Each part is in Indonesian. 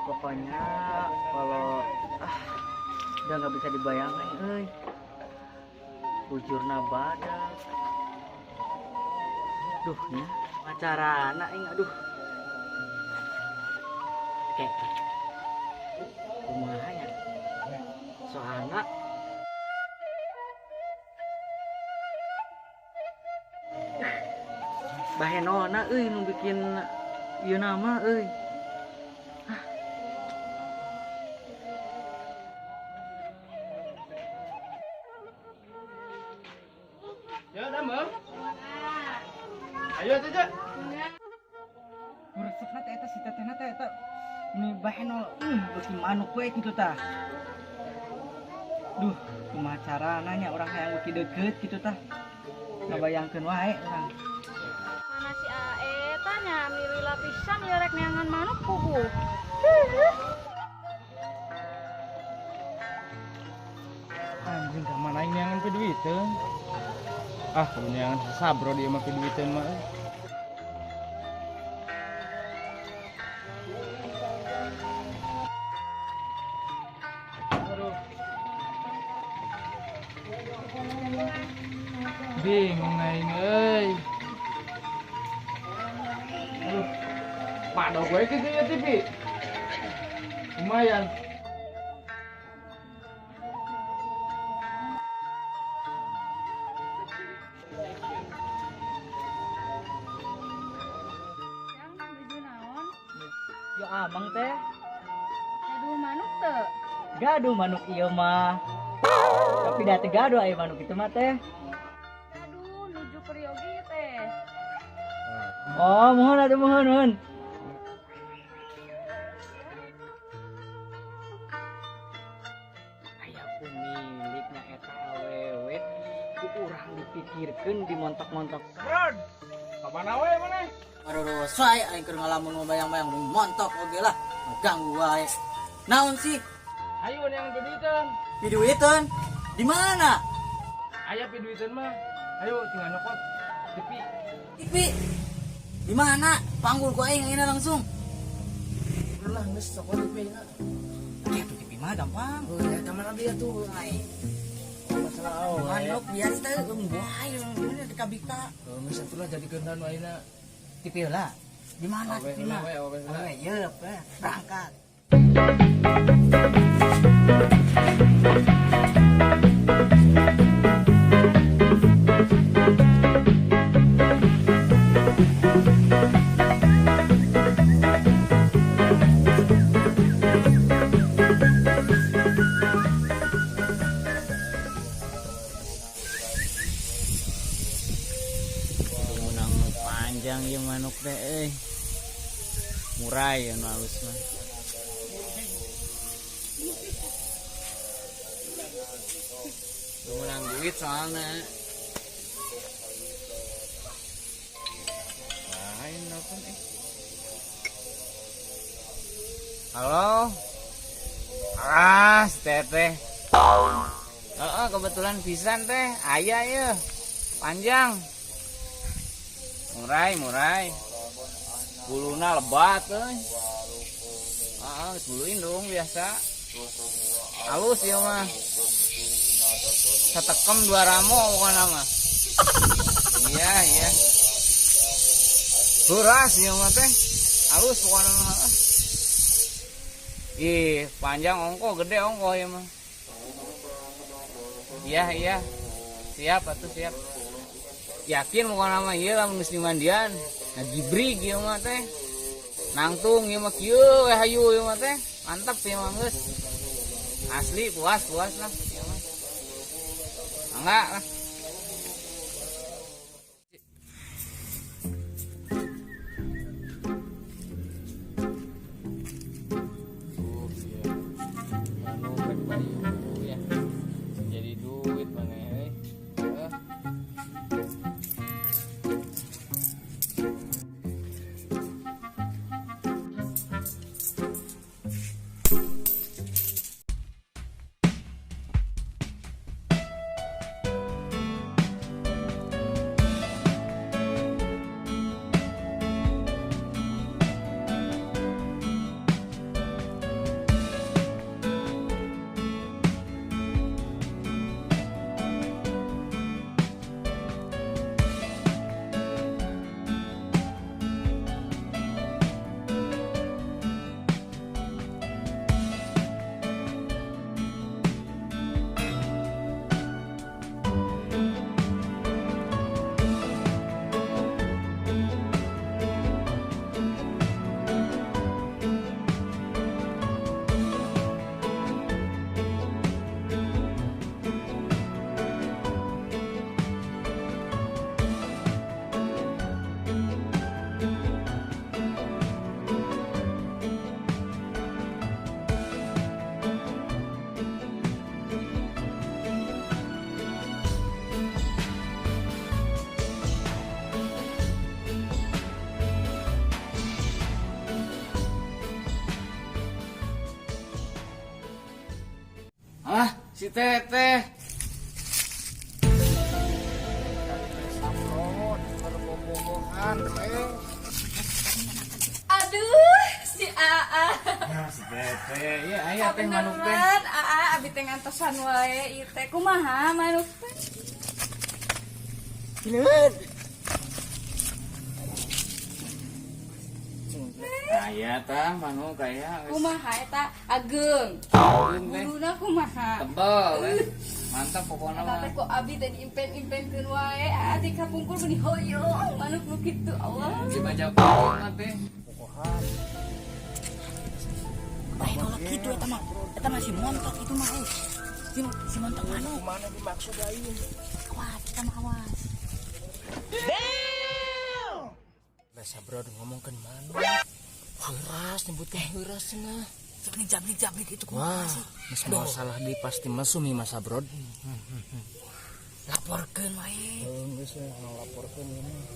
Pokoknya kalau udah nggak bisa dibayangin, bujurna badak. Duh, nya pacarana aduh. Oke. Kumaha ya? Soalnya bahenona nu bikin ieu nama Ya, damel. Ayo aja. resepna teh eta si tetehna teh eta ini baheno beuki manuk we kitu tah. Duh, kumaha carana nya urang hayang beuki deukeut kitu tah. Ngabayangkeun wae urang. Mana si Aeta nya milih pisan ya rek neangan manuk pugu. Anjing ka mana nyangan pe duiteun. Ah, nyangan sabro dia make duiteun mah. Aduh. Bingung aing euy. Aduh. Padok we kitu ya TV. Lumayan. Yang nuju naon? Yo amang teh Aduh manuk teu. gaduh manuk ieu mah. Tapi da teh gaduh aya manuk itu mah teh. Aduh nuju peryogi teh. Oh, mohon atuh mohon. Aya pemiliknya eta awewe ku urang dipikirkeun dimontok-montok. Rod. Kapan we maneh? Aduh, saya aing keur ngalamun bayang-bayang montok oge lah. Ganggu wae. Naon sih? Ayo yang duiteun. Piduiteun? Di mana? Aya piduiteun mah. Ayo tinggal nyokot. Tepi. TV. Di mana? Panggul ku aing ayeuna langsung. Ulah geus sok tepi na. Ya tuh TV mah gampang. Oh, ya ka mana dia tuh? Ai, Masalah awe. manuk biasa buah yang dikabika. Oh, geus atulah jadikeun dan waina. TV lah. Di mana? Awe Di mana? awe Awe, yeup, berangkat. Munang panjang ieu manuk teh Murai ya halus mah. Menang duit soalnya. Lain apa nih? Halo. Si teteh. Kebetulan pisan teh. Aya ya. Panjang. Murai. Buluna lebat euy. Bulu indung biasa. Halus ya mah. Setekem 2 ramo pokoknya mah. Iya. Huras ya mah teh. Halus pokoknya mah. Ih, panjang ongko, gede ongko ya mah. Iya. Siap atuh siap. Yakin pokoknya mah ieu lamun geus dimandian. Nah gibrig ieu mah teh. Nangtung ieu mah kieu we hayu ieu mah teh. Mantap ieu mah geus. Asli puas lah ieu mah. Enggak lah. Oh iya. Anu pek bayu ya. Jadi duit maneh. Si Teteh. Sabrod, berbobogohan, Aduh, si Aa. Si Teteh, ya aya teh manuk teh. Beneran, Aa abi teh ngantosan wae ieu teh kumaha manuk teh? Aya tah manuk aya. Kumaha eta ageung. Ageung teh. Buduna kumaha? Tebel teh. Mantap pokoknya Eta mah. teh kok abi teh diimpen-impenkeun wae, adi kapungkur beuni hoyong manuk nu kitu Allah. Si baca pokok mah teh. Baik kalau gitu eta mah si montok itu mah si montok manuk. Mana dimaksud aing? Awas, kita mah awas. Lah Sabrod ngomongkeun manuk. Heuras nyebutkeun heuras cenah. Jablik itu Wah, kumaha sih? geus moal salah di pasti mesum ieu Mas Sabrod. Laporkeun wae. Geus ngalaporkeun ieu mah.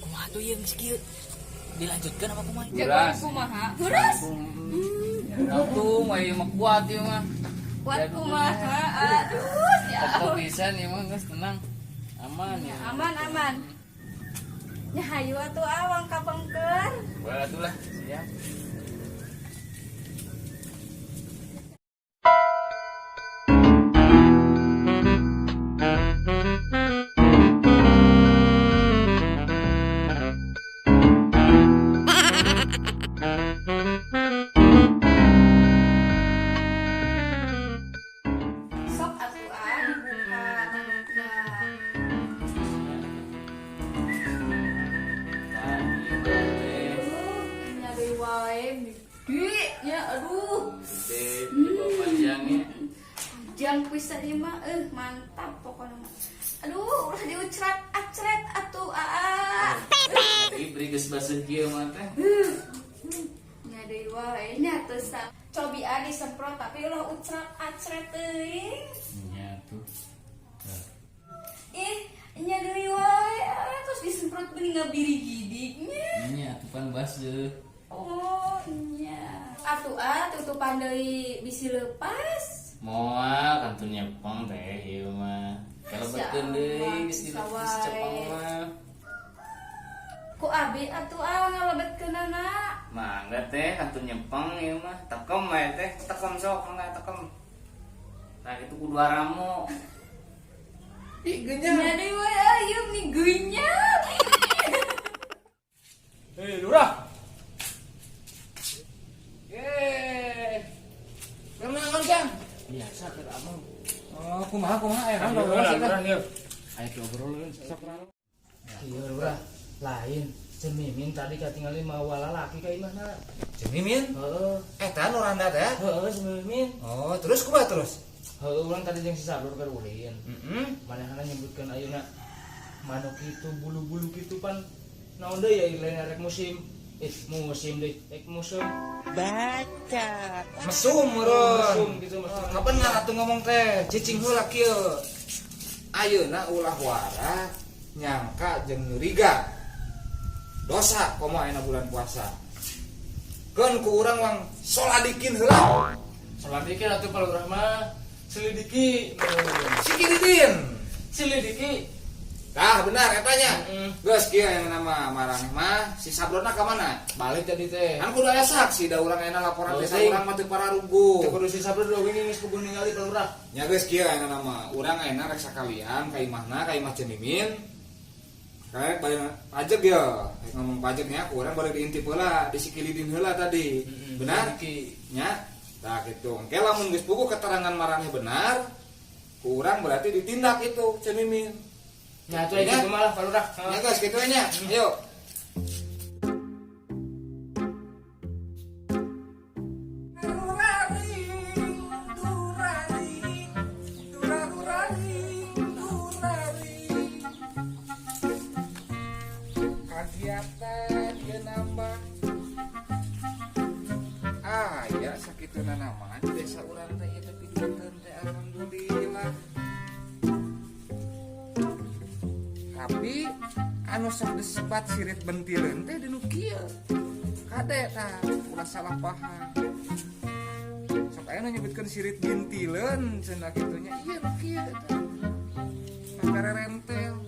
Kumaha tuh ieu geus kieu? Dilanjutkeun apa kumaha? Jagoan kumaha? Huras. Langsung ieu mah kuat ieu mah. Buat kumaha? Aduh, si Apa Aa. pisan ieu mah geus tenang. Aman ya. Aman. Nya hayu atuh awang kapengkeun. Batulah, siap. Sok atuh dibuka. Nya deui wae gede nya aduh. Panjangnya. Jang pisan ieu mah mantap pokona mah. Aduh, ulah diucrat acret atuh Aa. Ibri geus baseuh kieu mah teh. Nya deui wae nya teu sa. Cobi disemprot tapi ulah ucrat acret teuing. Nya tuh. Nya deui wae terus disemprot bening ngabiri gidiknya. Nya atupan baseuh. Oh, nya. Atuh tutupan deui bisi leupas. Moal kantun nyepeng teh ieu mah. Kalau bekeun deui geus dilukis cepeng mah. Ku abi atuh ngalebetkeunana. Mangga teh kantun nyepeng ieu mah. Tekem we teh, tekem sok mangga tekem. Nah itu kudu aramu. Ih Nya deui wae ayeum minggunya. Hei, Lurah. Kenaon Kang? Biasa keur abang. Oh, kumaha aya Lurah ieu. Ayo diobrolkeun sok. Ieu Lurah, lain. Cemimin tadi katingali mawa lalaki ka imahna. Cemimin? Heeh. Eta nu randa teh? Heeh, Cemimin. Oh, terus kumaha terus? Heeh, urang tadi jeung si Sabrod keur ulin. Heeh. Manehna nyebutkeun ayeuna manuk kitu bulu-bulu kitu pan naon deui ya lain rek musim. Musim deui, musim. Mesum Mesum meureun. gitu mesum. Kapan atuh ngomong teh? Cicing heula kieu. Ayeuna ulah wara nyangka jeung nyuriga. Dosa komo ayeuna bulan puasa. Keun ku urang wang soladikin heula. Selidiki atuh kalau urang mah selidiki. Sikididin. Selidiki. Tah benar katanya. Heeh. Geus kieu yang nama maraneh mah si Sabrona ka mana? Balik tadi teh. Kan kudu aya saksi da urang ayeuna laporan Oh, desa ting. urang mah teu pararugu. Teu kudu si Sabrod lo wingi geus kudu ningali ka urang. Nya geus kieu aya nama urang ayeuna rek sakalian ka imahna ka imah Cemimin. Kayak bayar pajak ya, ngomong pajaknya urang bari diintip heula, disikilidin heula tadi. Benar? Nya. Tah kitu. Engke lamun geus puguh keterangan maraneh benar, ku urang berarti ditindak itu Cemimin. Nya atuh kitu malah ka urang. Nya geus kitu nya. Ayo. Kagiatan dia nambah. Ya sakituna nama di desa urang teh ieu tapi dinten teh alhamdulillah. Tapi anu sok disebat sirit bentireun teh dinu kieu. Kade tah ulah salah paham. Sok aya nu nyebutkeun sirit bintileun cenah kitu nya. Ieu nu kieu eta. Nakare rentel.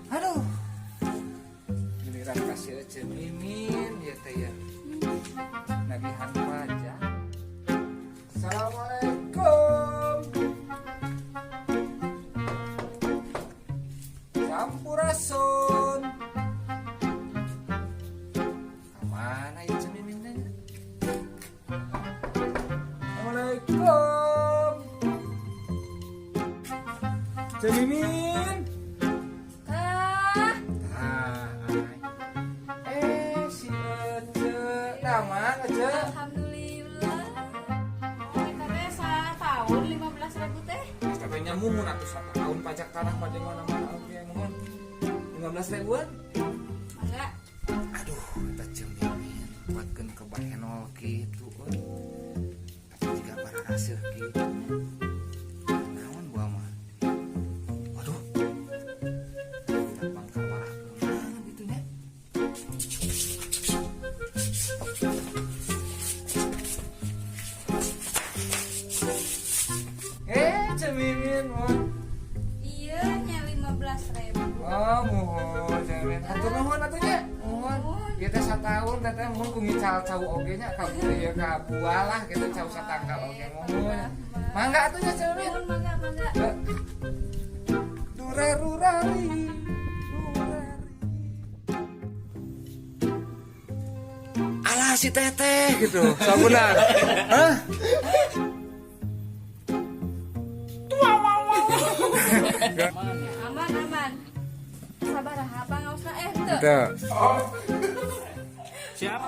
Aduh. Giliran kasih aja mimin ya teh ya. Nagihan pajak. Assalamualaikum. Sampurasun. Kemana ya cemimin teh? Assalamualaikum. Cemimin. Kah, Si Ece. Damang Ece. alhamdulillah. Kita teh tahun 15.000 teh. Katanya mumun atuh 1 tahun pajak tanah pada mana-mana oke mumun. 15 ribuan. Enggak. Aduh, kita cemimin buatkeun kebahenol kitu euy. Tapi juga para hasil kitu. Naon gua mah. Waduh. Kita bangkar warah kumaha gitu nya. Cemimin mohon. Iya, nya 15.000. Oh, mohon cemimin. Hatur nuhun atuh nya. Mohon. Ieu teh sataun teh mohon ku ngical cau oge nya ka ieu ka buah lah kitu cau satanggal oge mohon. Mangga atuh nya cemimin. Mohon mangga. Durarurari. Alah si teteh gitu. Sabunan. Hah? Aman. Sabar, abang ngausna teu. Tuh. Siap.